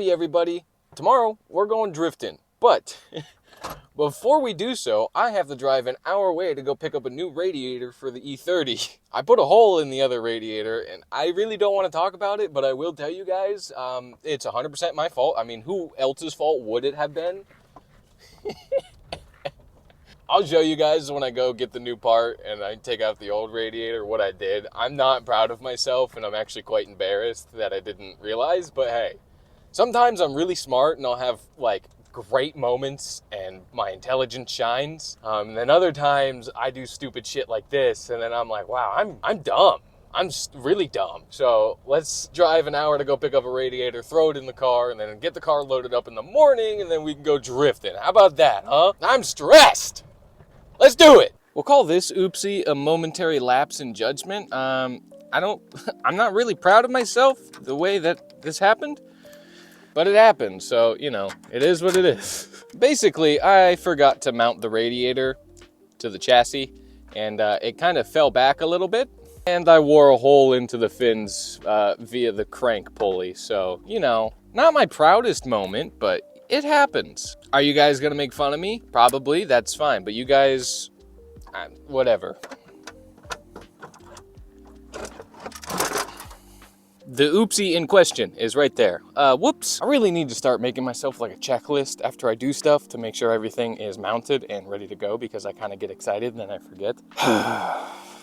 Howdy everybody. Tomorrow we're going drifting, but before we do so, I have to drive an hour away to go pick up a new radiator for the E30. I put a hole in the other radiator and I really don't want to talk about it, but I will tell you guys, it's 100% my fault. I mean, who else's fault would it have been? I'll show you guys when I go get the new part and I take out the old radiator what I did. I'm not proud of myself and I'm actually quite embarrassed that I didn't realize, but hey, sometimes I'm really smart and I'll have like great moments and my intelligence shines. And then other times I do stupid shit like this and then I'm like, wow, I'm dumb. I'm just really dumb. So let's drive an hour to go pick up a radiator, throw it in the car, and then get the car loaded up in the morning and then we can go drifting. How about that, huh? I'm stressed. Let's do it. We'll call this oopsie a momentary lapse in judgment. I'm not really proud of myself the way that this happened, but it happened. So, you know, it is what it is. Basically, I forgot to mount the radiator to the chassis and it kind of fell back a little bit and I wore a hole into the fins via the crank pulley. So, you know, not my proudest moment, but it happens. Are you guys gonna make fun of me? Probably, that's fine. But you guys, whatever. The oopsie in question is right there. Whoops. I really need to start making myself like a checklist after I do stuff to make sure everything is mounted and ready to go because I kind of get excited and then I forget.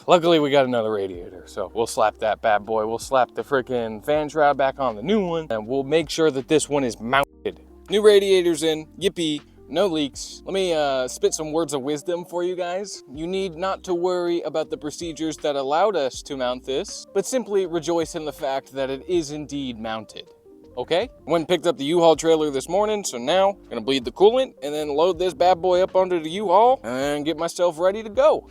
Luckily, we got another radiator, so we'll slap that bad boy. We'll slap the freaking fan shroud back on the new one and we'll make sure that this one is mounted. New radiators in, yippee, no leaks. Let me spit some words of wisdom for you guys. You need not to worry about the procedures that allowed us to mount this, but simply rejoice in the fact that it is indeed mounted, okay? Went and picked up the U-Haul trailer this morning, so now I'm gonna bleed the coolant and then load this bad boy up under the U-Haul and get myself ready to go.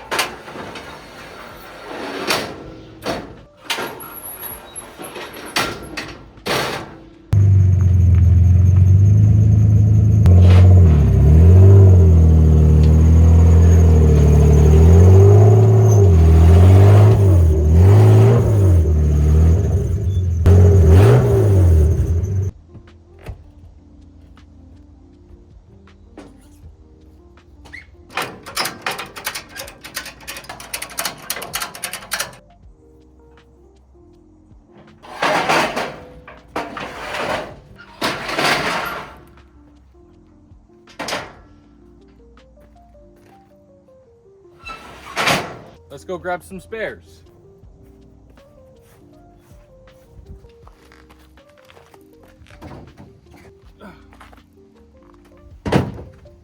Let's go grab some spares.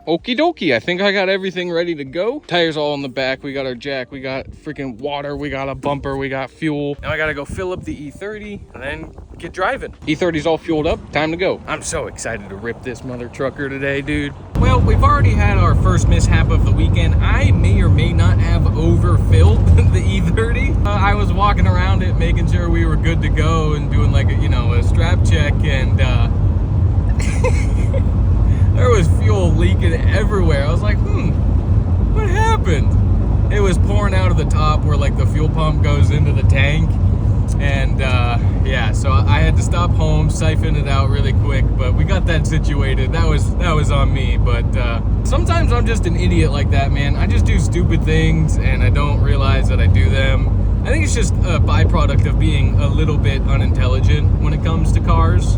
Okie dokie, I think I got everything ready to go. Tires all in the back, we got our jack, we got freaking water, we got a bumper, we got fuel. Now I gotta go fill up the E30 and then get driving. E30's all fueled up, time to go. I'm so excited to rip this mother trucker today, dude. Well, we've already had our first mishap of the weekend. I may or may not have overfilled the E30. I was walking around it, making sure we were good to go and doing like a, you know, a strap check and there was fuel leaking everywhere. I was like, what happened? It was pouring out of the top where like the fuel pump goes into the tank. And yeah, so I had to stop home, siphon it out really quick, but we got that situated. That was on me, but sometimes I'm just an idiot like that, man. I just do stupid things and I don't realize that I do them. I think it's just a byproduct of being a little bit unintelligent when it comes to cars.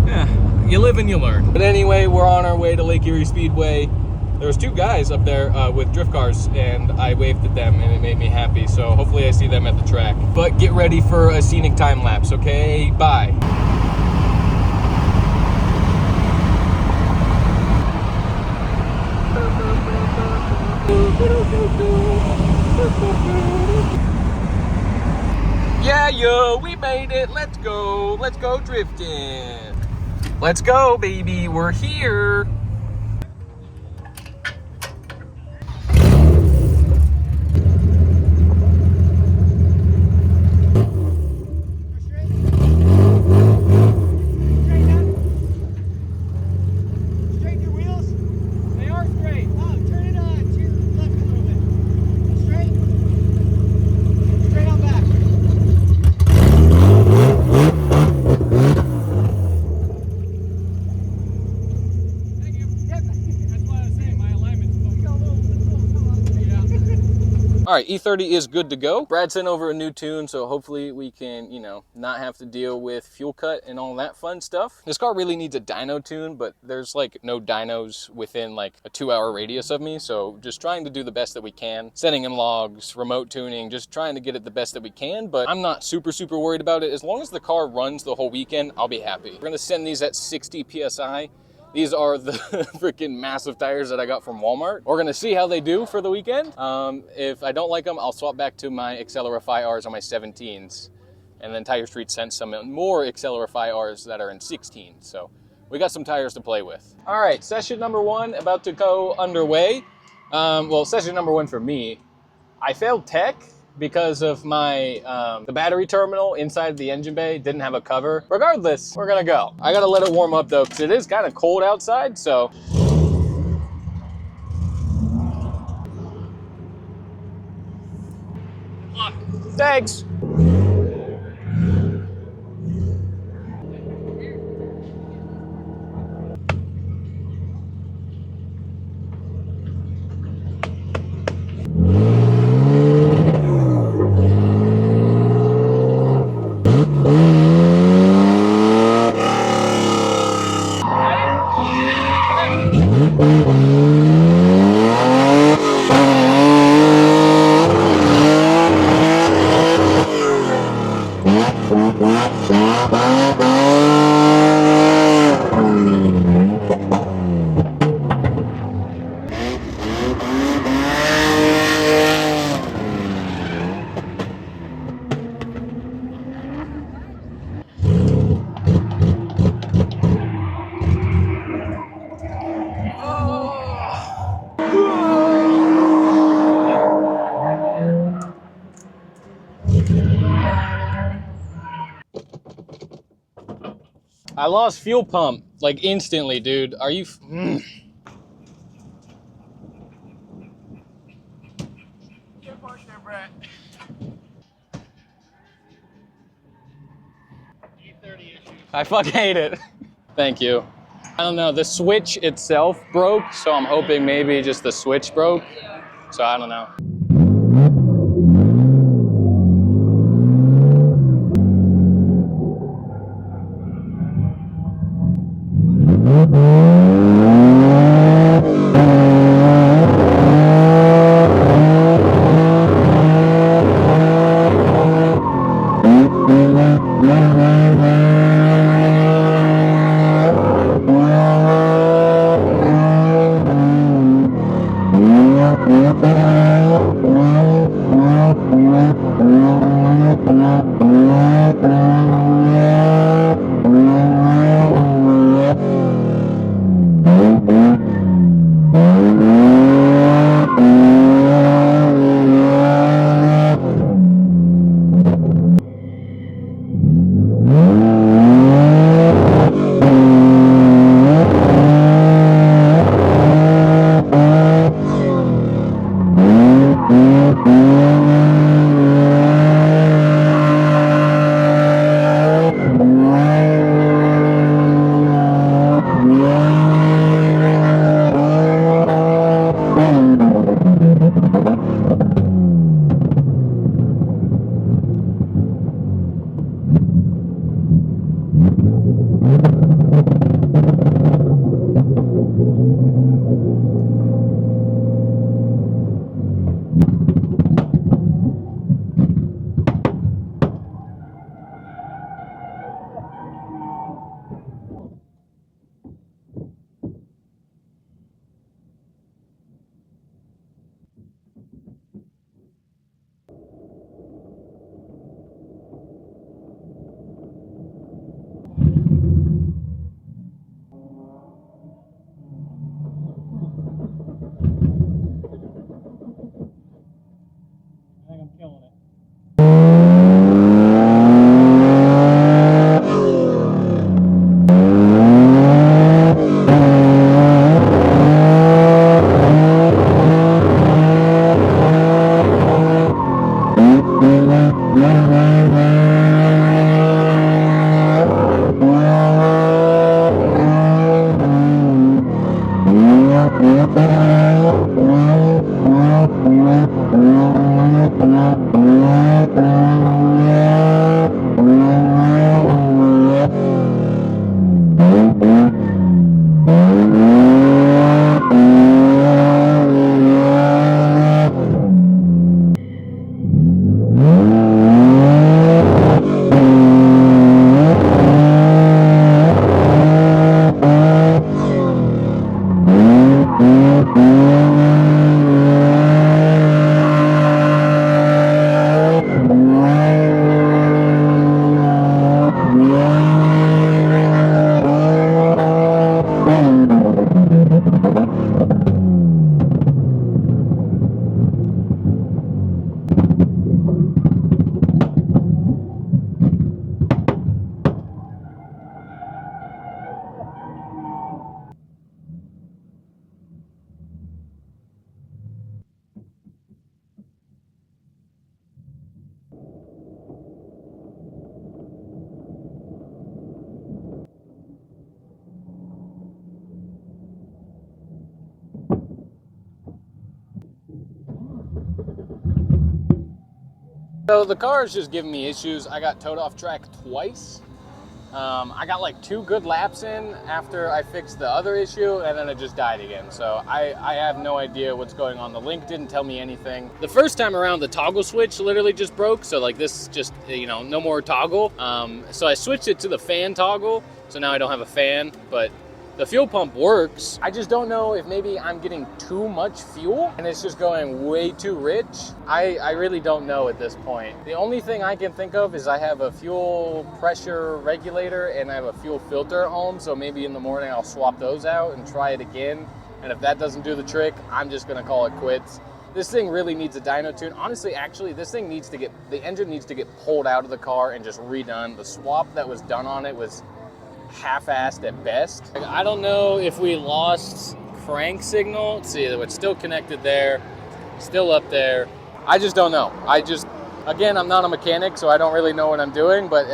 Yeah, you live and you learn. But anyway, we're on our way to Lake Erie Speedway. There was two guys up there with drift cars and I waved at them and it made me happy. So hopefully I see them at the track. But get ready for a scenic time lapse, okay? Bye. Yeah, yo, we made it. Let's go. Let's go drifting. Let's go, baby. We're here. All right, E30 is good to go. Brad sent over a new tune, so hopefully we can, you know, not have to deal with fuel cut and all that fun stuff. This car really needs a dyno tune, but there's like no dynos within like a 2-hour radius of me, so just trying to do the best that we can. Setting in logs, remote tuning, just trying to get it the best that we can, but I'm not super worried about it. As long as the car runs the whole weekend, I'll be happy. We're gonna send these at 60 PSI. These are the freaking massive tires that I got from Walmart. We're gonna see how they do for the weekend. If I don't like them, I'll swap back to my Accelerify Rs on my 17s. And then Tire Street sent some more Accelerify Rs that are in 16. So we got some tires to play with. All right, session number 1 about to go underway. Well, session number 1 for me. I failed tech because of my, the battery terminal inside the engine bay didn't have a cover. Regardless, we're gonna go. I gotta let it warm up though, because it is kind of cold outside, so. Good luck. Thanks. I lost fuel pump, like instantly, dude. Are you... Get Porsche there, Brett. E30 issues. I fucking hate it. Thank you. I don't know, the switch itself broke, so I'm hoping maybe just the switch broke. So I don't know. So the car is just giving me issues. I got towed off track twice. I got like 2 good laps in after I fixed the other issue, and then it just died again. So I have no idea what's going on. The link didn't tell me anything. The first time around, the toggle switch literally just broke. So like this just, you know, no more toggle. So I switched it to the fan toggle. So now I don't have a fan, but the fuel pump works. I just don't know if maybe I'm getting too much fuel and it's just going way too rich. I really don't know at this point. The only thing I can think of is I have a fuel pressure regulator and I have a fuel filter at home. So maybe in the morning I'll swap those out and try it again. And if that doesn't do the trick, I'm just gonna call it quits. This thing really needs a dyno tune. Honestly, actually, this thing needs to the engine needs to get pulled out of the car and just redone. The swap that was done on it was half-assed at best. I don't know if we lost crank signal. Let's see, it's still connected there, still up there. I just don't know. Again, I'm not a mechanic, so I don't really know what I'm doing, but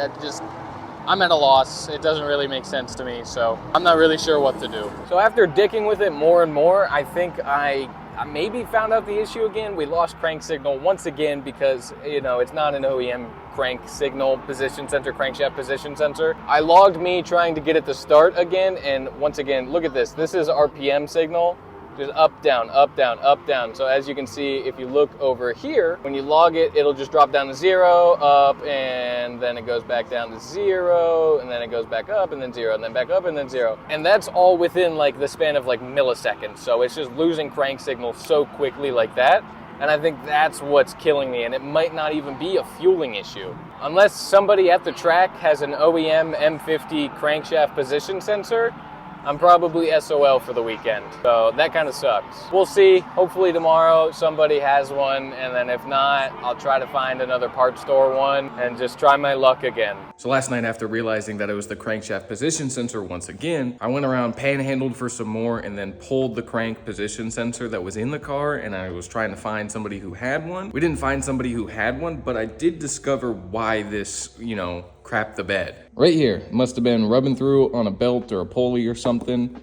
I'm at a loss. It doesn't really make sense to me, so I'm not really sure what to do. So after dicking with it more and more, I think I maybe found out the issue again. We lost crank signal once again because, you know, it's not an OEM crank signal position sensor, crankshaft position sensor. I logged me trying to get it to start again, and once again, look at this. This is RPM signal, just up, down, up, down, up, down. So as you can see, if you look over here, when you log it, it'll just drop down to 0, up, and then it goes back down to 0, and then it goes back up, and then 0, and then back up, and then 0. And that's all within like the span of like milliseconds. So it's just losing crank signal so quickly like that. And I think that's what's killing me, and it might not even be a fueling issue. Unless somebody at the track has an OEM M50 crankshaft position sensor, I'm probably SOL for the weekend. So that kind of sucks. We'll see. Hopefully tomorrow somebody has one, and then if not, I'll try to find another parts store one and just try my luck again. So last night, after realizing that it was the crankshaft position sensor once again, I went around panhandled for some more and then pulled the crank position sensor that was in the car, and I was trying to find somebody who had one. We didn't find somebody who had one, but I did discover why this, you know, crapped the bed. Right here, must have been rubbing through on a belt or a pulley or something.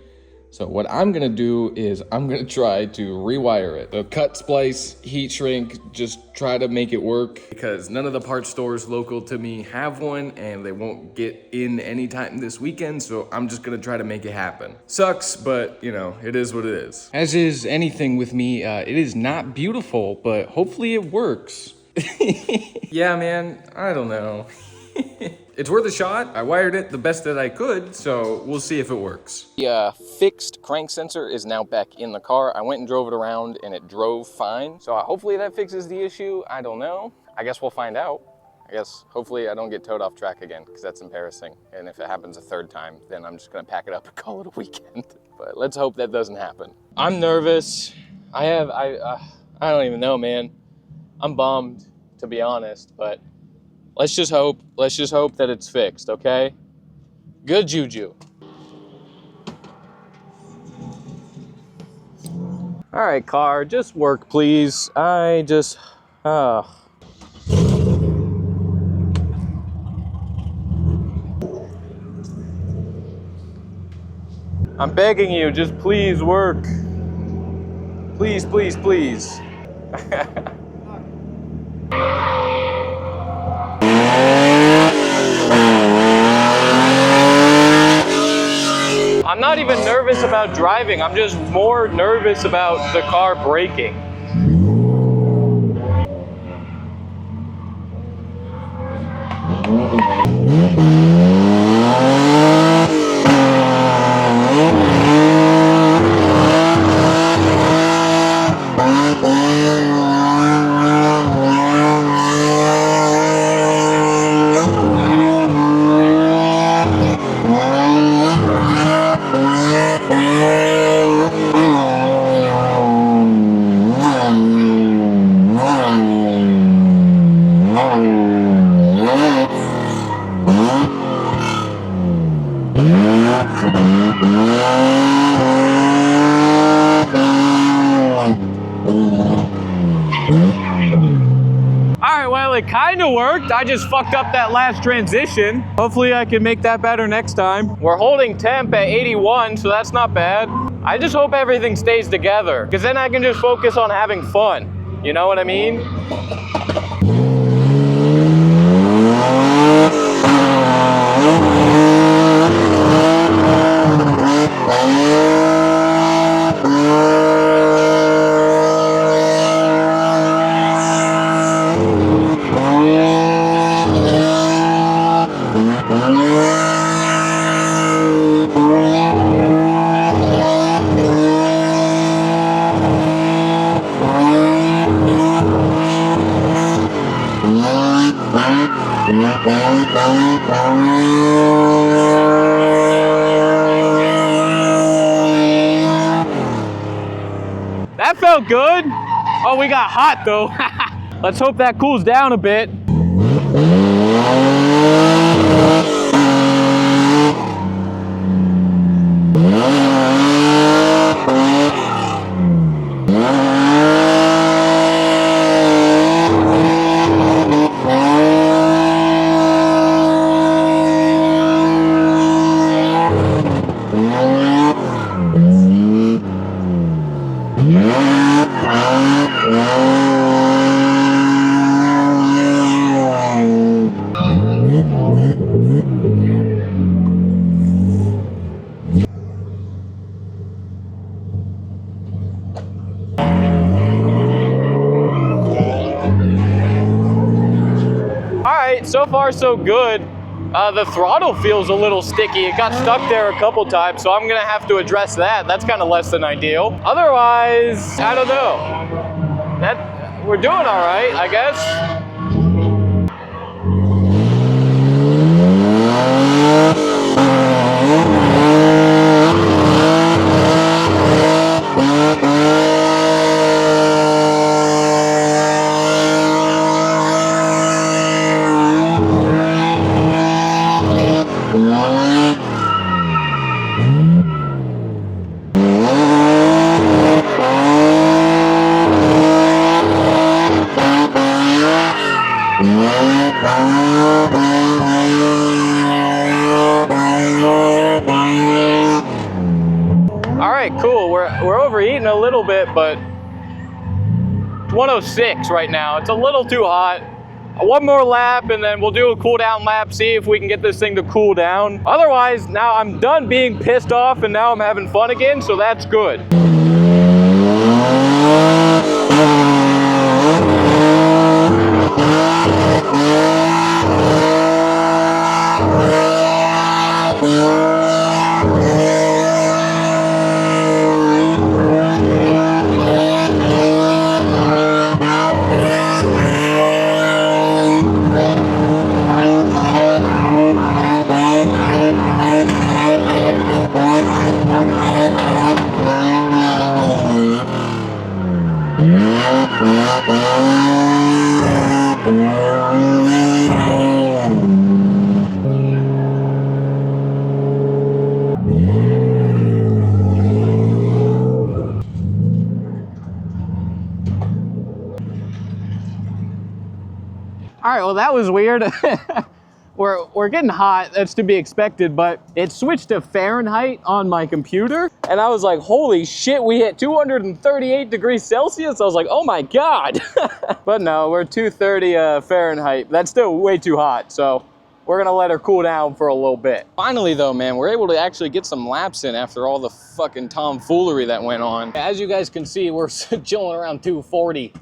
So what I'm gonna do is I'm gonna try to rewire it. The cut, splice, heat shrink, just try to make it work, because none of the parts stores local to me have one and they won't get in anytime this weekend, so I'm just gonna try to make it happen. Sucks, but you know, it is what it is. As is anything with me, it is not beautiful, but hopefully it works. Yeah, man, I don't know. It's worth a shot. I wired it the best that I could, so we'll see if it works. The fixed crank sensor is now back in the car. I went and drove it around and it drove fine. So hopefully that fixes the issue. I don't know. I guess we'll find out. I guess hopefully I don't get towed off track again, because that's embarrassing. And if it happens a third time, then I'm just gonna pack it up and call it a weekend. But let's hope that doesn't happen. I'm nervous. I don't even know, man. I'm bummed, to be honest, but let's just hope that it's fixed, okay? Good juju. All right, car, just work, please. I'm begging you, just please work. Please, please, please. not even nervous about driving. I'm just more nervous about the car braking. Alright, well, it kind of worked. I just fucked up that last transition. Hopefully I can make that better next time. We're holding temp at 81, so that's not bad. I just hope everything stays together, because then I can just focus on having fun. You know what I mean? That felt good. Oh, we got hot though. Let's hope that cools down a bit. Alright, so far so good. The throttle feels a little sticky. It got stuck there a couple times, so I'm gonna have to address that. That's kind of less than ideal. Otherwise, I don't know. We're doing all right, I guess. All right, cool. We're overheating a little bit, but 106 right now. It's a little too hot. One more lap and then we'll do a cool down lap, see if we can get this thing to cool down. Otherwise, now I'm done being pissed off and now I'm having fun again, so that's good. All right, well that was weird. We're getting hot, that's to be expected, but it switched to Fahrenheit on my computer, and I was like, holy shit, we hit 238 degrees Celsius. I was like, oh my God. But no, we're 230 Fahrenheit. That's still way too hot, so we're gonna let her cool down for a little bit. Finally though, man, we're able to actually get some laps in after all the fucking tomfoolery that went on. As you guys can see, we're chilling around 240.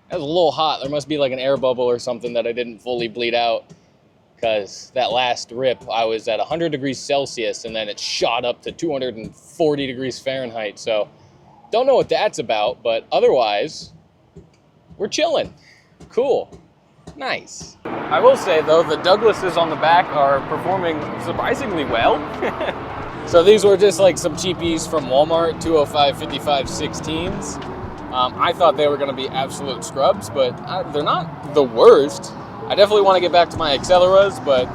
That was a little hot. There must be like an air bubble or something that I didn't fully bleed out, because that last rip, I was at 100 degrees Celsius and then it shot up to 240 degrees Fahrenheit. So don't know what that's about, but otherwise, we're chilling. Cool. Nice. I will say though, the Douglases on the back are performing surprisingly well. So these were just like some cheapies from Walmart, 205 55 16s. I thought they were going to be absolute scrubs, but they're not the worst. I definitely want to get back to my Acceleras, but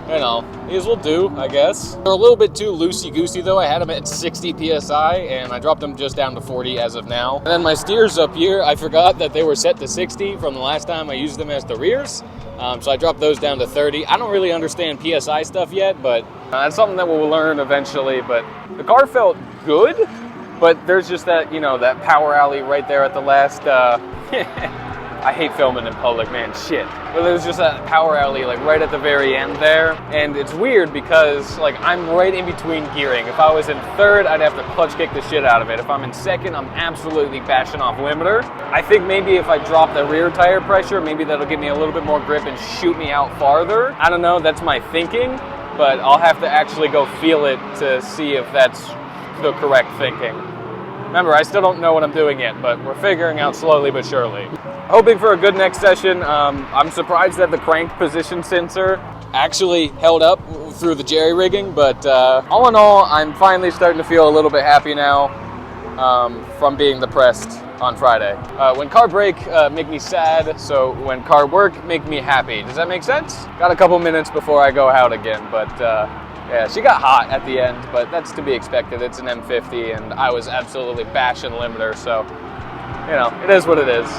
you know, these will do, I guess. They're a little bit too loosey-goosey though. I had them at 60 PSI and I dropped them just down to 40 as of now. And then my steers up here, I forgot that they were set to 60 from the last time I used them as the rears. So I dropped those down to 30. I don't really understand PSI stuff yet, but that's something that we'll learn eventually. But the car felt good, but there's just that, you know, that power alley right there at the last, I hate filming in public, man, shit. But there's just that power alley like right at the very end there. And it's weird because like I'm right in between gearing. If I was in third, I'd have to clutch kick the shit out of it. If I'm in second, I'm absolutely bashing off limiter. I think maybe if I drop the rear tire pressure, maybe that'll give me a little bit more grip and shoot me out farther. I don't know, that's my thinking, but I'll have to actually go feel it to see if that's the correct thinking. Remember, I still don't know what I'm doing yet, but we're figuring out slowly but surely. Hoping for a good next session. I'm surprised that the crank position sensor actually held up through the jerry rigging, but all in all, I'm finally starting to feel a little bit happy now from being depressed on Friday. When car break, make me sad, so when car work, make me happy. Does that make sense? Got a couple minutes before I go out again, but yeah, she got hot at the end, but that's to be expected. It's an M50, and I was absolutely bashing limiter, so, you know, it is what it is.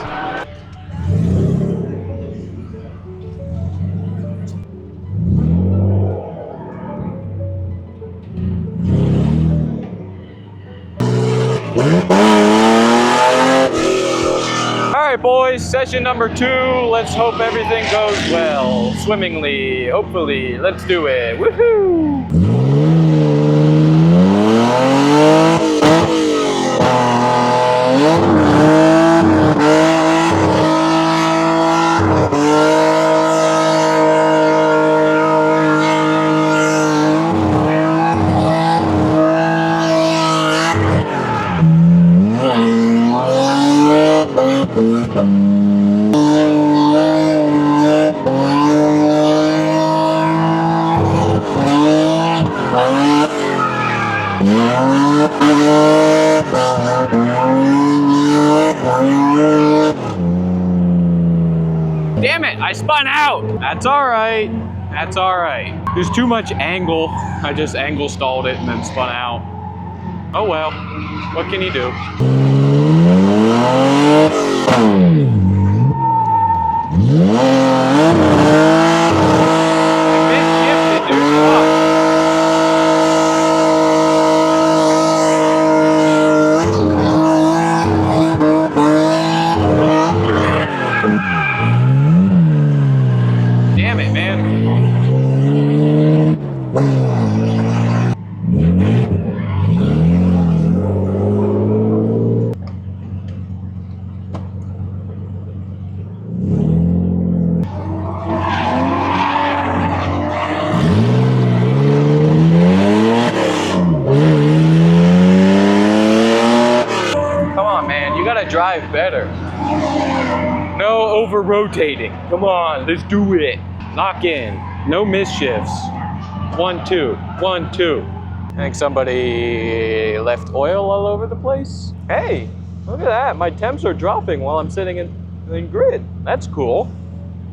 All right, boys, session number 2. Let's hope everything goes well, swimmingly, hopefully. Let's do it. Woohoo! Damn it, I spun out. That's all right. That's all right. There's too much angle. I just angle stalled it and then spun out. Oh well, what can you do? Shifted, dude. Fuck. Damn it, man. Come on, man. You gotta drive better. No over rotating. Come on, let's do it. Lock in. No misshifts. 1, 2. 1, 2. I think somebody left oil all over the place. Hey, look at that. My temps are dropping while I'm sitting in grid. That's cool.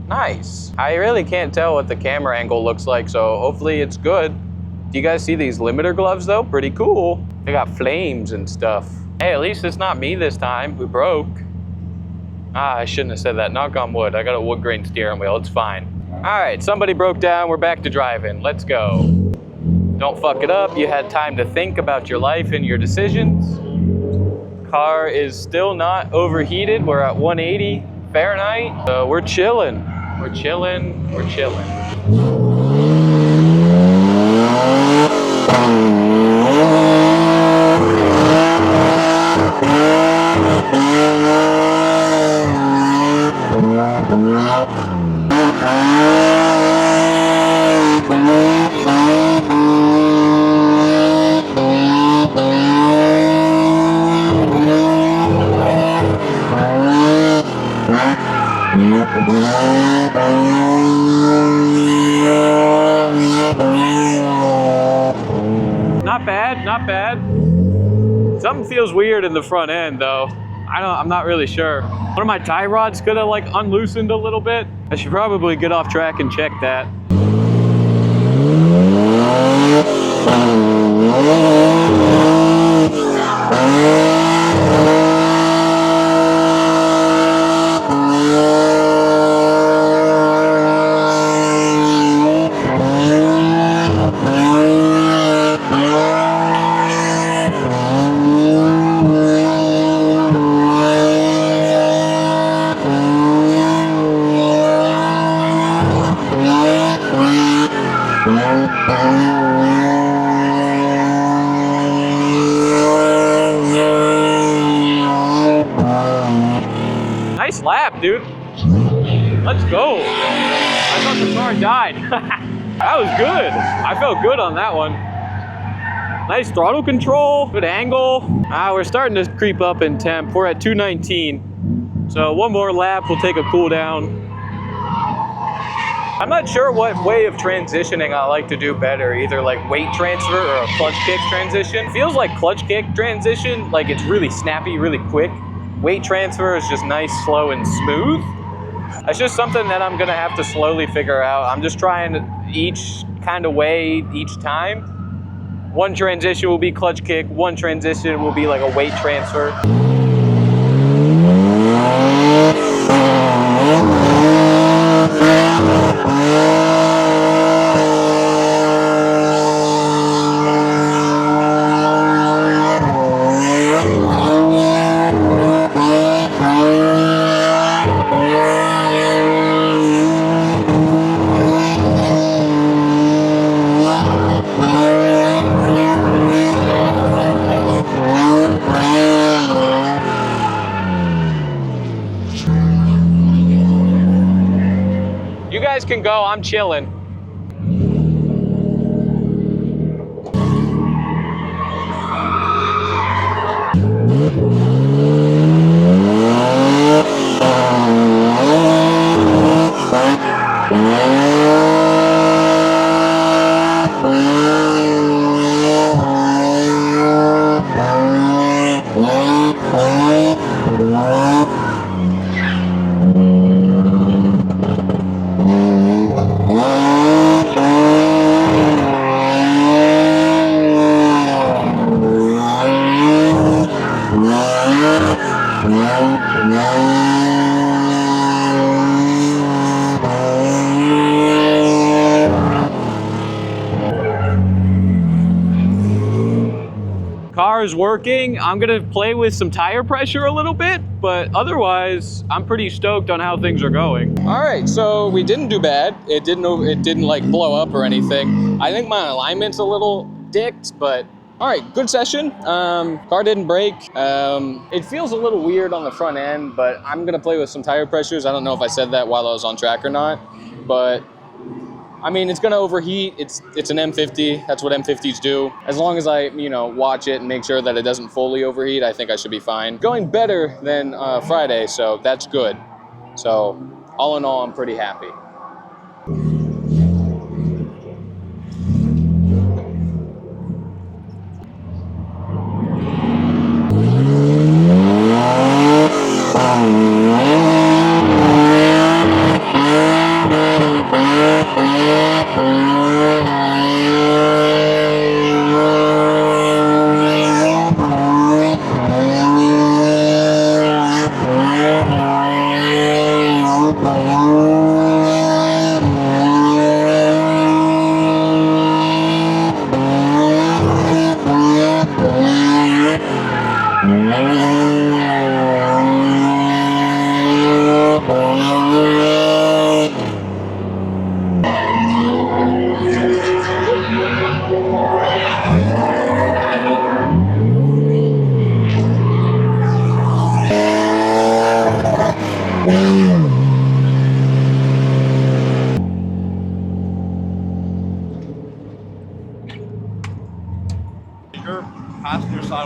Nice. I really can't tell what the camera angle looks like, so hopefully it's good. Do you guys see these limiter gloves though? Pretty cool. They got flames and stuff. Hey, at least it's not me this time who broke. Ah, I shouldn't have said that. Knock on wood. I got a wood grain steering wheel. It's fine. All right, somebody broke down. We're back to driving. Let's go. Don't fuck it up. You had time to think about your life and your decisions. Car is still not overheated. We're at 180 Fahrenheit. So we're chilling. We're chilling. We're chilling. Not bad, not bad. Something feels weird in the front end though. I'm not really sure. One of my tie rods could have like unloosened a little bit. I should probably get off track and check that. Nice lap, dude. Let's go. I thought the car died. That was good. I felt good on that one. Nice throttle control, good angle. We're starting to creep up in temp. We're at 219. So one more lap, we'll take a cool down. I'm not sure what way of transitioning I like to do better, either like weight transfer or a clutch kick transition. Feels like clutch kick transition, like it's really snappy, really quick. Weight transfer is just nice, slow, and smooth. That's just something that I'm gonna have to slowly figure out. I'm just trying each kind of way each time. One transition will be clutch kick, one transition will be like a weight transfer. You guys can go, I'm chilling. Car is working. I'm gonna play with some tire pressure a little bit, but otherwise, I'm pretty stoked on how things are going. All right, so we didn't do bad. It didn't like blow up or anything. I think my alignment's a little dicked, but all right, good session. Car didn't break. It feels a little weird on the front end, but I'm gonna play with some tire pressures. I don't know if I said that while I was on track or not, but I mean, it's gonna overheat. It's an M50. That's what M50s do. As long as I, watch it and make sure that it doesn't fully overheat, I think I should be fine. Going better than Friday, so that's good. So all in all, I'm pretty happy.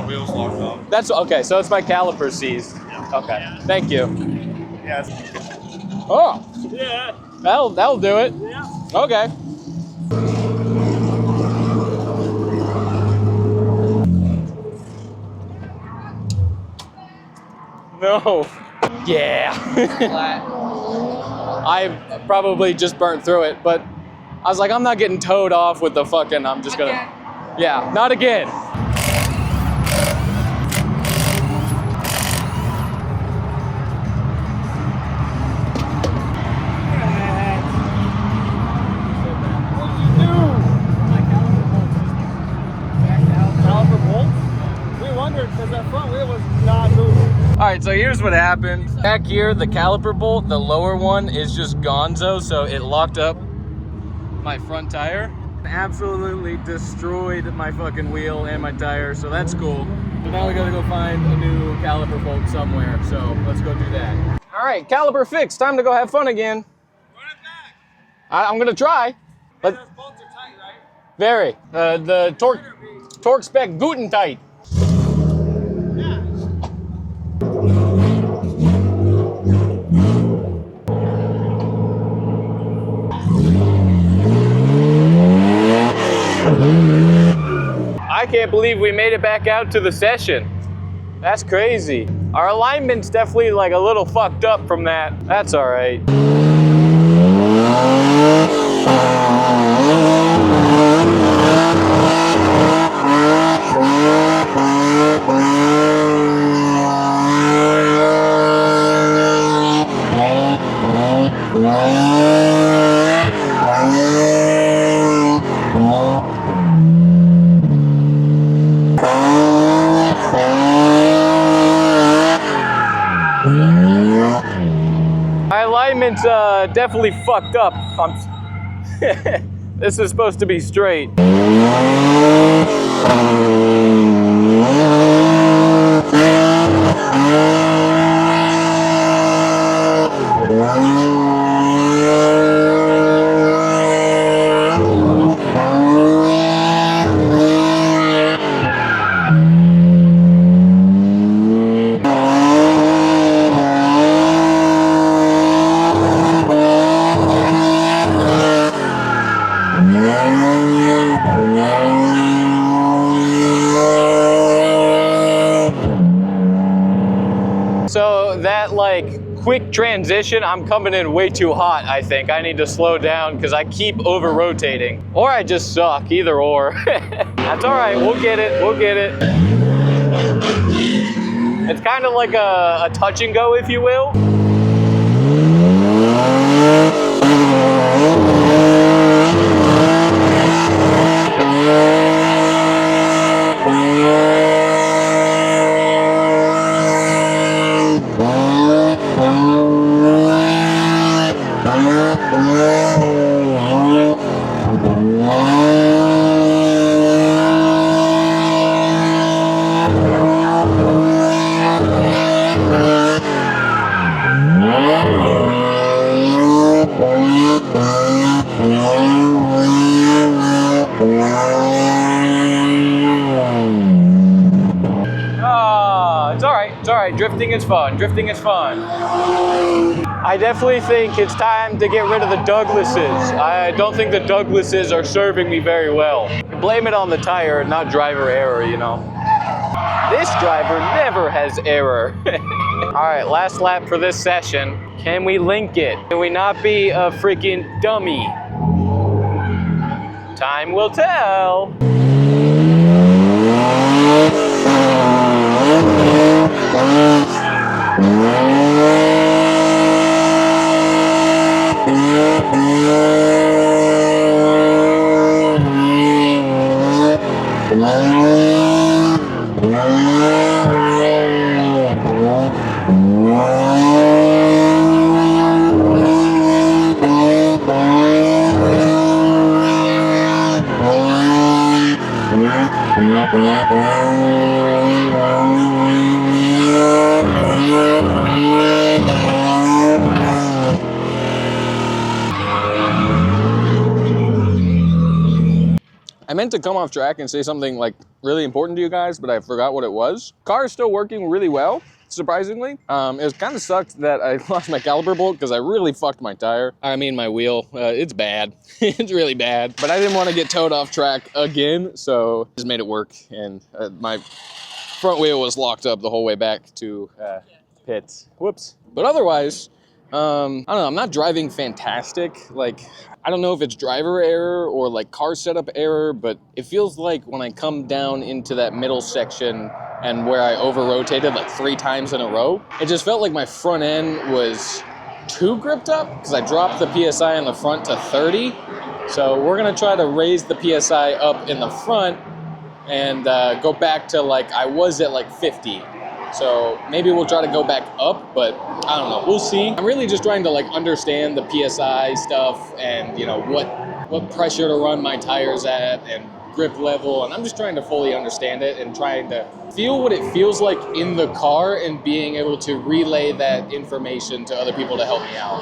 wheels locked up. That's okay. So it's my caliper seized. Yeah. Okay. Thank you. Yeah. Oh, Yeah. that'll do it. Yeah. Okay. No. Yeah. I probably just burnt through it, but I was like, I'm not getting towed off with the fucking, I'm just gonna. Yeah, not again. Caliper bolts? We wondered because that front wheel was not moving. All right, so here's what happened. Back here, the caliper bolt, the lower one is just gonzo, so it locked up my front tire. Absolutely destroyed my fucking wheel and my tire, so that's cool. So now we gotta go find a new caliper bolt somewhere, so let's go do that. All right, caliper fixed. Time to go have fun again. Run it back. I'm gonna try. But Those bolts are tight, right? very. The torque spec Guten tight. I can't believe we made it back out to the session. That's crazy. Our alignment's definitely like a little fucked up from that. That's all right. My alignment's definitely fucked up. This is supposed to be straight. So that like quick transition, I'm coming in way too hot, I think. I need to slow down because I keep over rotating. Or I just suck, either or. That's all right, we'll get it, we'll get it. It's kind of like a touch and go, if you will. It's all right, drifting is fun, drifting is fun. I definitely think it's time to get rid of the Douglases. I don't think the Douglases are serving me very well. Blame it on the tire, not driver error, you know. This driver never has error. All right, last lap for this session. Can we link it? Can we not be a freaking dummy? Time will tell. I meant to come off track and say something like really important to you guys, but I forgot what it was. Car is still working really well, surprisingly. It kind of sucked that I lost my caliper bolt because I really fucked my tire. I mean, my wheel. It's bad. It's really bad. But I didn't want to get towed off track again, so just made it work. And my front wheel was locked up the whole way back to pits. Whoops. But otherwise, I don't know, I'm not driving fantastic. Like, I don't know if it's driver error or like car setup error, but it feels like when I come down into that middle section and where I over-rotated like 3 times in a row, it just felt like my front end was too gripped up because I dropped the PSI in the front to 30. So we're gonna try to raise the PSI up in the front and go back to like, I was at like 50. So maybe we'll try to go back up, but I don't know, we'll see. I'm really just trying to like understand the PSI stuff and you know what pressure to run my tires at and grip level, and I'm just trying to fully understand it and trying to feel what it feels like in the car and being able to relay that information to other people to help me out.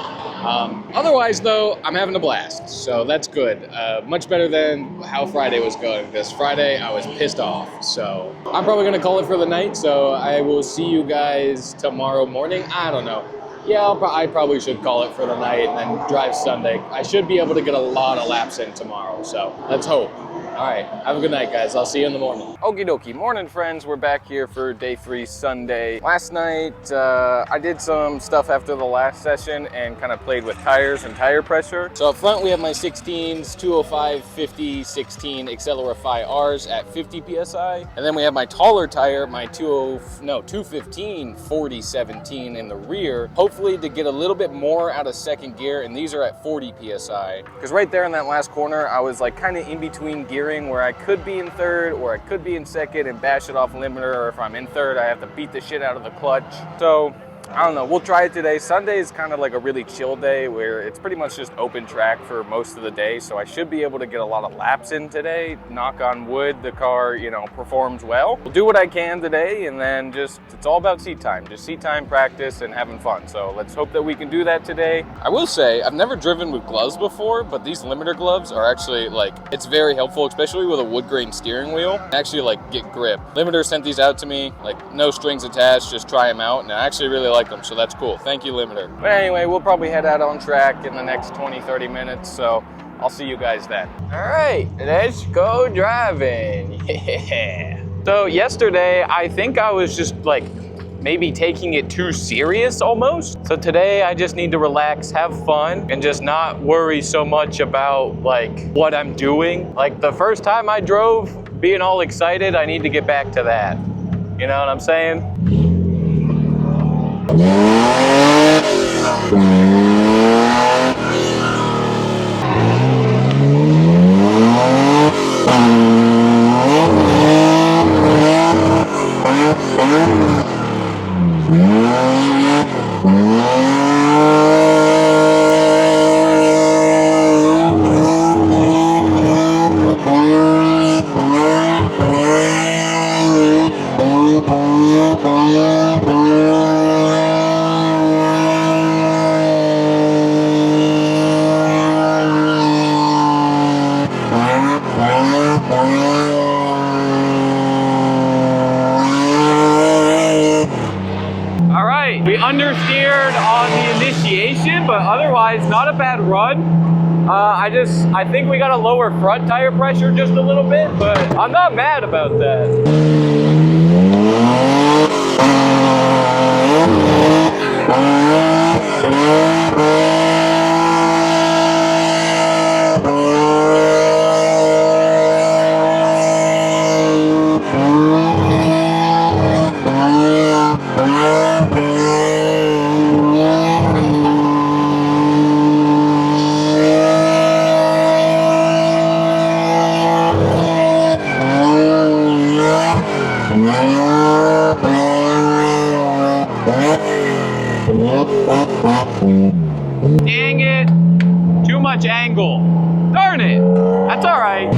Otherwise though, I'm having a blast, so that's good. Much better than how Friday was going. This Friday I was pissed off, so I'm probably gonna call it for the night, so I will see you guys tomorrow morning. I don't know. Yeah, I probably should call it for the night and then drive Sunday. I should be able to get a lot of laps in tomorrow, so let's hope. All right, have a good night, guys. I'll see you in the morning. Okie dokie, morning, friends. We're back here for day 3, Sunday. Last night, I did some stuff after the last session and kind of played with tires and tire pressure. So up front, we have my 16s, 205, 50, 16 Accelerify Rs at 50 PSI. And then we have my taller tire, my 215, 40, 17 in the rear, hopefully to get a little bit more out of second gear. And these are at 40 PSI. Because right there in that last corner, I was like kind of in between gearing where I could be in third or I could be in second and bash it off limiter, or if I'm in third, I have to beat the shit out of the clutch. So I don't know, we'll try it today. Sunday is kind of like a really chill day where it's pretty much just open track for most of the day. So I should be able to get a lot of laps in today. Knock on wood, the car, you know, performs well. We'll do what I can today, and then just, it's all about seat time. Just seat time, practice, and having fun. So let's hope that we can do that today. I will say, I've never driven with gloves before, but these limiter gloves are actually like, it's very helpful, especially with a wood grain steering wheel. Actually like get grip. Limiter sent these out to me, like no strings attached, just try them out, and I actually really like them, so that's cool. Thank you, limiter. But anyway, we'll probably head out on track in the next 20-30 minutes, so I'll see you guys then. All right, let's go driving. Yeah. So yesterday, I think I was just like maybe taking it too serious almost. So today I just need to relax, have fun, and just not worry so much about like what I'm doing. Like the first time I drove, being all excited, I need to get back to that. You know what I'm saying? Understeered on the initiation, but otherwise not a bad run. I think we got to lower front tire pressure just a little bit, but I'm not mad about that. Dang it! Too much angle. Darn it! That's all right.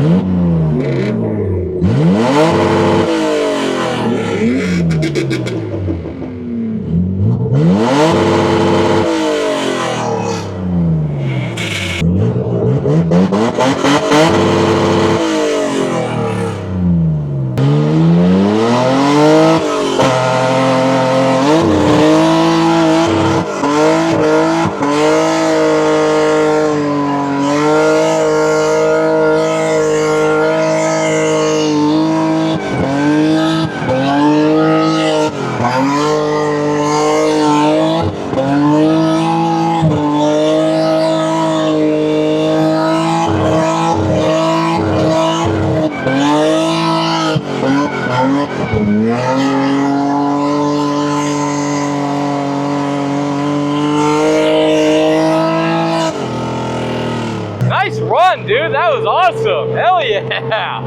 Nice run, dude. That was awesome. Hell yeah.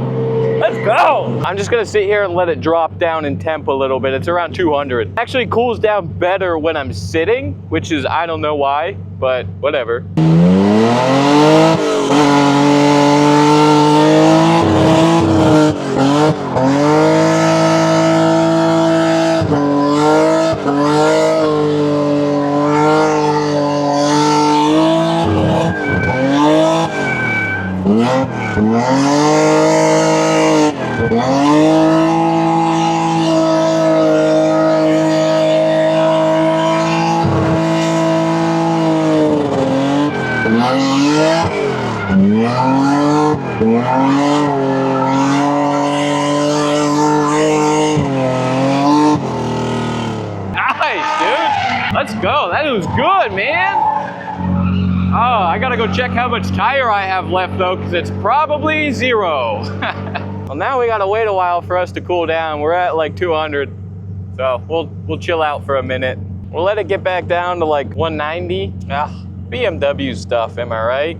Let's go. I'm just gonna sit here and let it drop down in temp a little bit. It's around 200. It actually cools down better when I'm sitting, which is, I don't know why, but whatever. Nice, dude. Let's go. That was good, man. Oh, I gotta go check how much tire I have left though, because it's probably 0. Well, now we gotta wait a while for us to cool down. We're at like 200, so we'll chill out for a minute. We'll let it get back down to like 190. Ah, BMW stuff, am I right?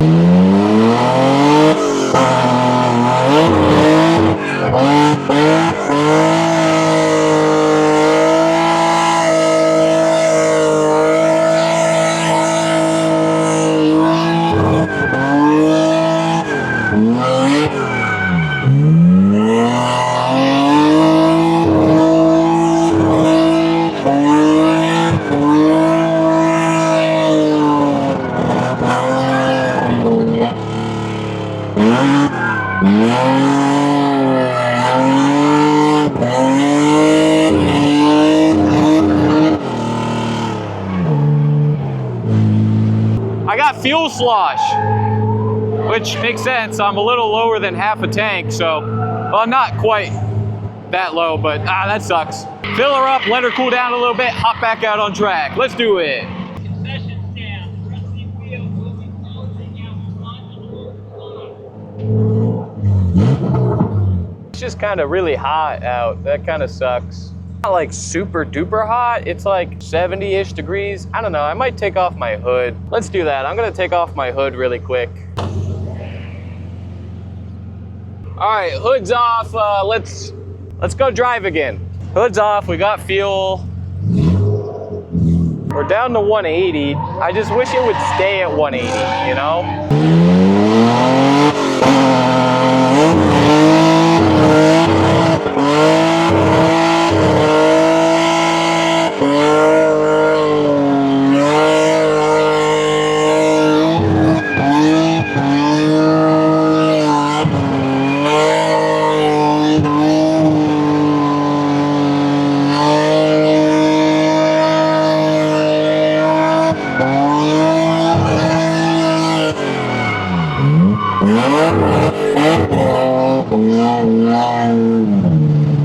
I got fuel slosh, which makes sense. I'm a little lower than half a tank, so, well, not quite that low, but that sucks. Fill her up, let her cool down a little bit, hop back out on track. Let's do it. It's just kind of really hot out. That kind of sucks. Not like super duper hot. It's like 70-ish degrees. I don't know. I might take off my hood. Let's do that. I'm gonna take off my hood really quick. All right, hood's off. Let's go drive again. Hood's off. We got fuel. We're down to 180. I just wish it would stay at 180. You know.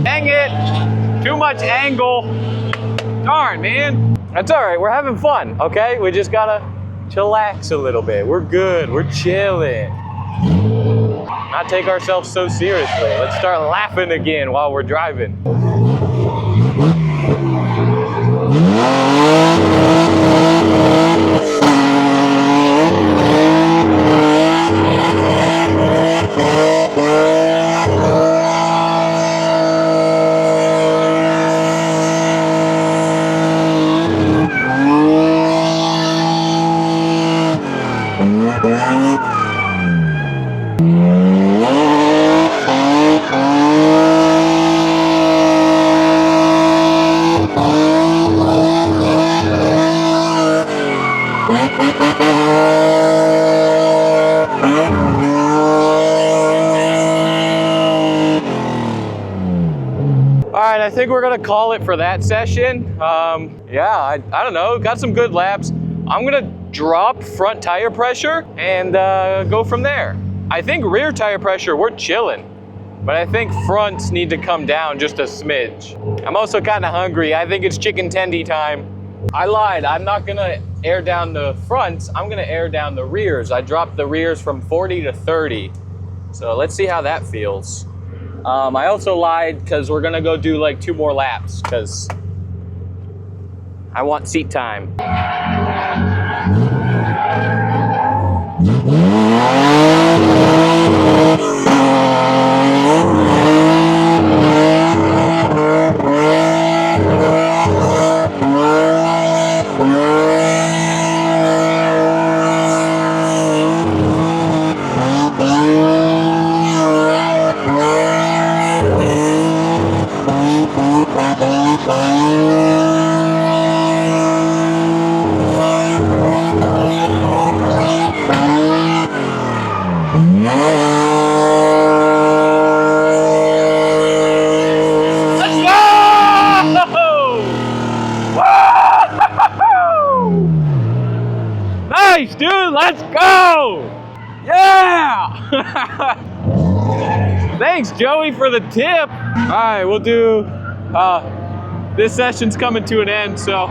Dang it! Too much angle. Darn, man. That's all right. We're having fun, okay? We just gotta chillax a little bit. We're good. We're chilling. Not take ourselves so seriously. Let's start laughing again while we're driving. I think we're gonna call it for that session. Yeah, I don't know, got some good laps. I'm gonna drop front tire pressure and go from there. I think rear tire pressure, we're chilling, but I think fronts need to come down just a smidge. I'm also kind of hungry. I think it's chicken tendy time. I lied, I'm not gonna air down the fronts, I'm gonna air down the rears. I dropped the rears from 40 to 30. So let's see how that feels. I also lied because we're gonna go do like 2 more laps because I want seat time. dude, let's go! Yeah! Thanks, Joey, for the tip. All right, we'll do, this session's coming to an end, so.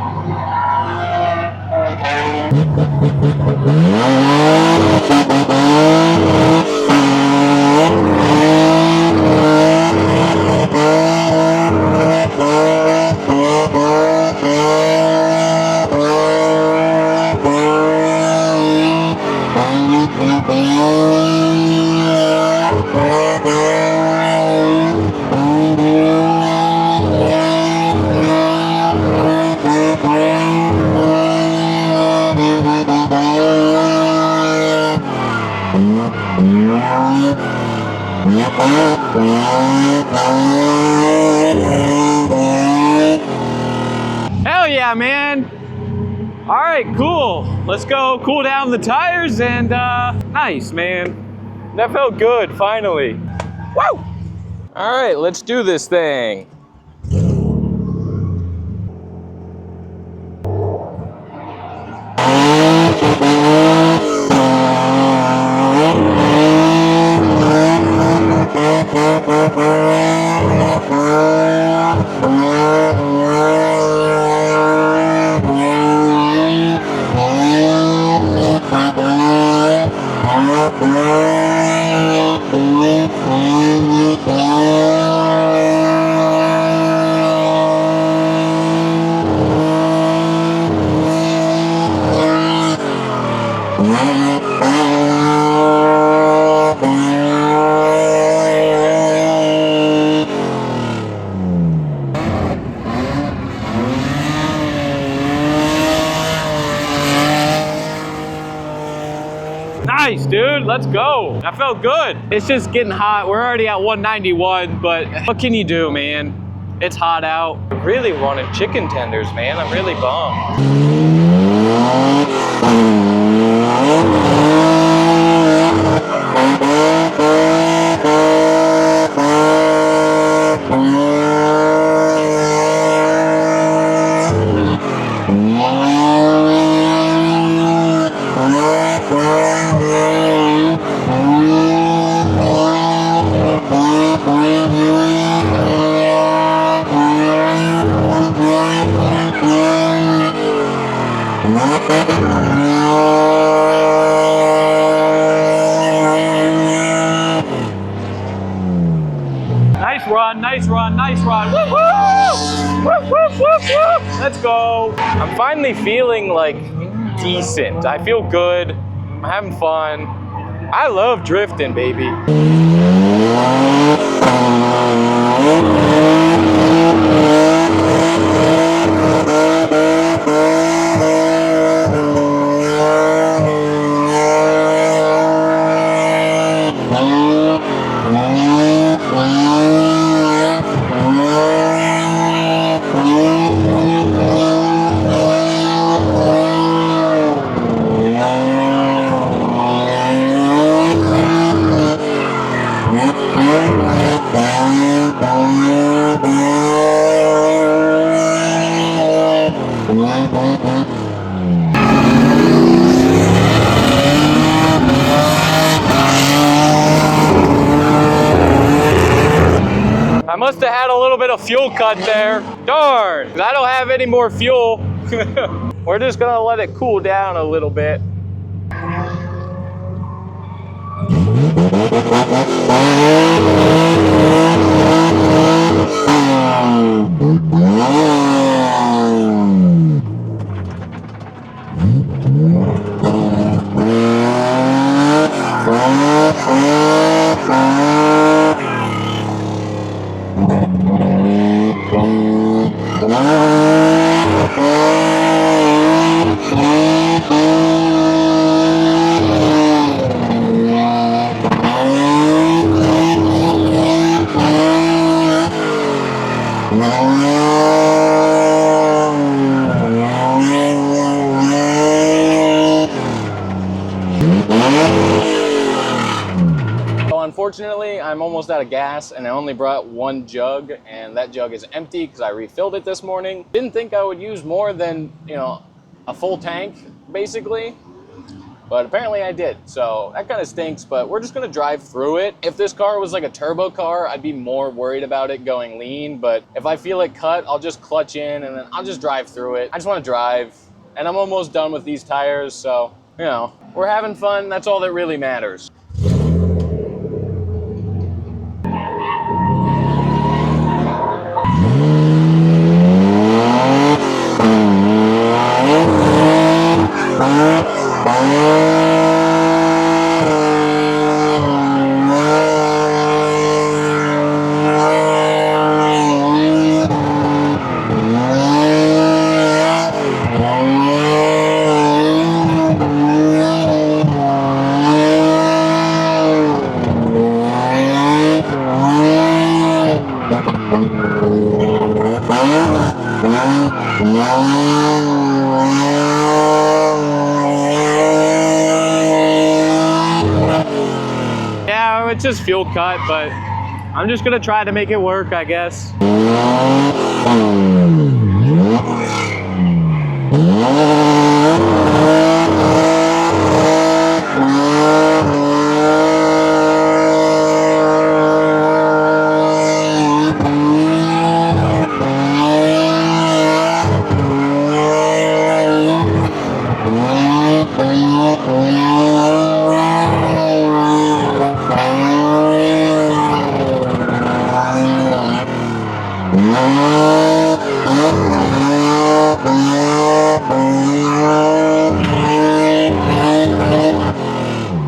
Hell yeah, man. All right, cool. Let's go cool down the tires and nice, man. That felt good, finally. Woo! All right, let's do this thing. Nice, dude, let's go. That felt good. It's just getting hot. We're already at 191, but what can you do, man? It's hot out. I really wanted chicken tenders, man. I'm really bummed. Nice run, nice run. Woo woo! Woo, woo, woo, woo! Let's go. I'm finally feeling like decent. I feel good. I'm having fun. I love drifting, baby. I must have had a little bit of fuel cut there. Darn, I don't have any more fuel. We're just gonna let it cool down a little bit. Unfortunately, I'm almost out of gas and I only brought one jug, and that jug is empty because I refilled it this morning. Didn't think I would use more than, you know, a full tank, basically. But apparently I did, so that kind of stinks, but we're just gonna drive through it. If this car was like a turbo car, I'd be more worried about it going lean, but if I feel it cut, I'll just clutch in and then I'll just drive through it. I just wanna drive, and I'm almost done with these tires, so, you know, we're having fun, that's all that really matters. Yeah, it's just fuel cut, but I'm just gonna try to make it work, I guess.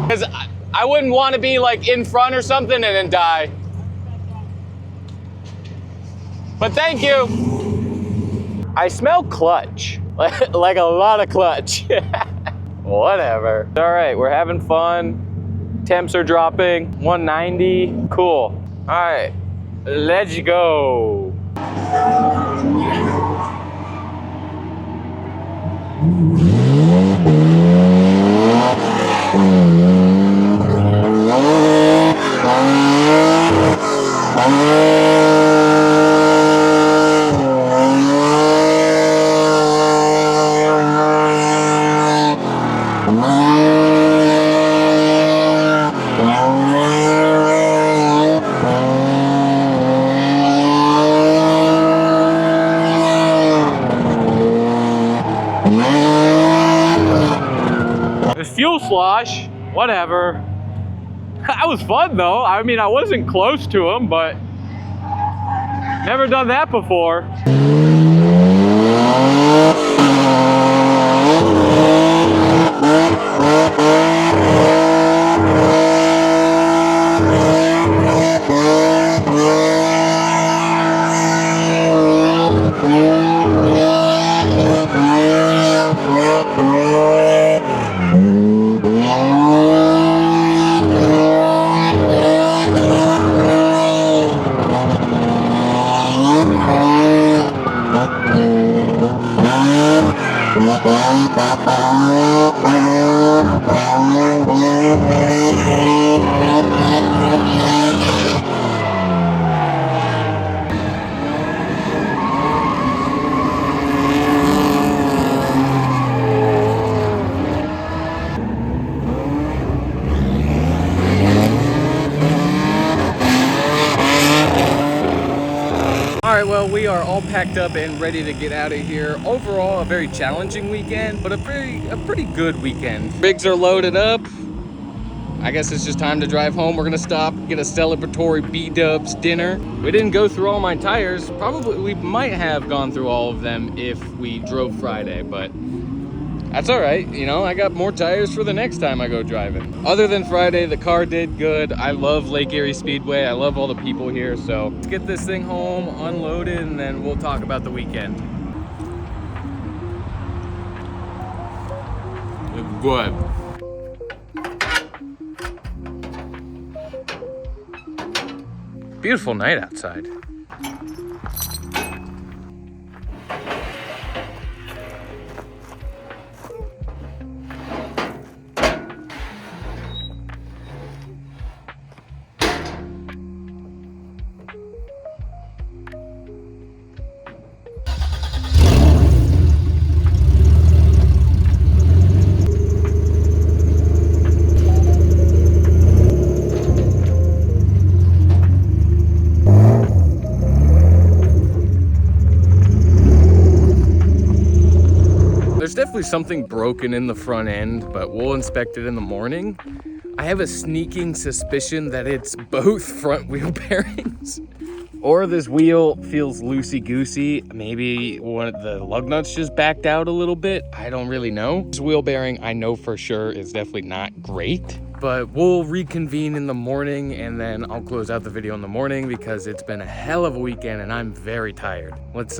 Because I wouldn't want to be like in front or something and then die. But thank you. I smell clutch, like a lot of clutch. Whatever. All right, we're having fun. Temps are dropping, 190, cool. All right, let's go. Fuel slosh, whatever. That was fun though. I mean, I wasn't close to him, but never done that before. All right, well, we are all packed up and ready to get out of here. Overall, a very challenging weekend, but a pretty good weekend. Rigs are loaded up. I guess it's just time to drive home. We're gonna stop, get a celebratory B-dubs dinner. We didn't go through all my tires. Probably, we might have gone through all of them if we drove Friday, but that's all right. You know, I got more tires for the next time I go driving. Other than Friday, the car did good. I love Lake Erie Speedway. I love all the people here. So let's get this thing home, unloaded, and then we'll talk about the weekend. Good. Beautiful night outside. definitely something broken in the front end, but we'll inspect it in the morning. I have a sneaking suspicion that it's both front wheel bearings. Or this wheel feels loosey-goosey. Maybe one of the lug nuts just backed out a little bit. I don't really know. This wheel bearing, I know for sure, is definitely not great. But we'll reconvene in the morning, and then I'll close out the video in the morning because it's been a hell of a weekend and I'm very tired. Let's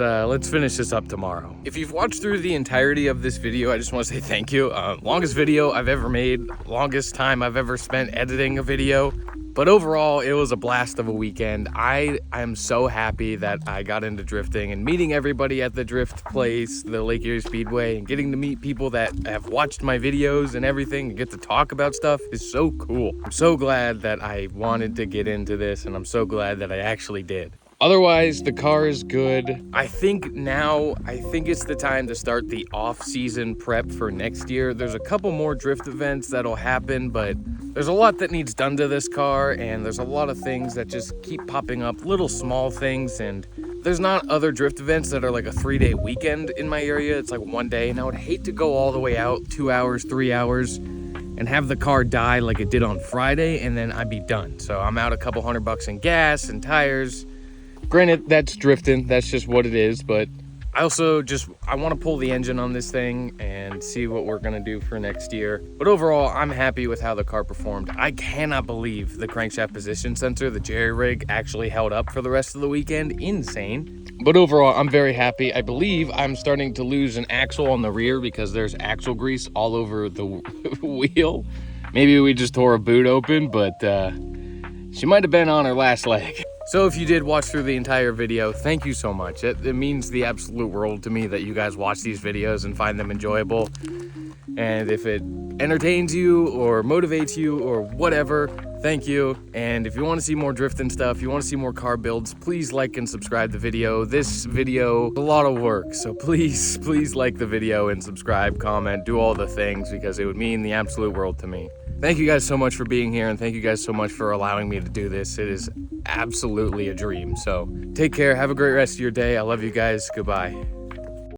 finish this up tomorrow. If you've watched through the entirety of this video, I just want to say thank you. Longest video I've ever made, longest time I've ever spent editing a video. But overall, it was a blast of a weekend. I am so happy that I got into drifting and meeting everybody at the drift place, the Lake Erie Speedway, and getting to meet people that have watched my videos and everything and get to talk about stuff is so cool. I'm so glad that I wanted to get into this, and I'm so glad that I actually did. Otherwise, the car is good. I think it's the time to start the off-season prep for next year. There's a couple more drift events that'll happen, but there's a lot that needs done to this car, and there's a lot of things that just keep popping up, little small things, and there's not other drift events that are like a 3-day weekend in my area. It's like one day, and I would hate to go all the way out 2 hours, 3 hours, and have the car die like it did on Friday, and then I'd be done. So I'm out a couple $100 in gas and tires. Granted, that's drifting, that's just what it is, but I also I want to pull the engine on this thing and see what we're going to do for next year. But overall, I'm happy with how the car performed. I cannot believe the crankshaft position sensor, the jerry rig, actually held up for the rest of the weekend. Insane. But overall, I'm very happy. I believe I'm starting to lose an axle on the rear because there's axle grease all over the wheel. Maybe we just tore a boot open, but she might have been on her last leg. So if you did watch through the entire video, thank you so much. It means the absolute world to me that you guys watch these videos and find them enjoyable. And if it entertains you or motivates you or whatever, thank you. And if you want to see more drifting stuff, you want to see more car builds, please like and subscribe the video. This video is a lot of work, so please like the video and subscribe, comment, do all the things because it would mean the absolute world to me. Thank you guys so much for being here, and thank you guys so much for allowing me to do this. It is absolutely a dream. So take care. Have a great rest of your day. I love you guys. Goodbye.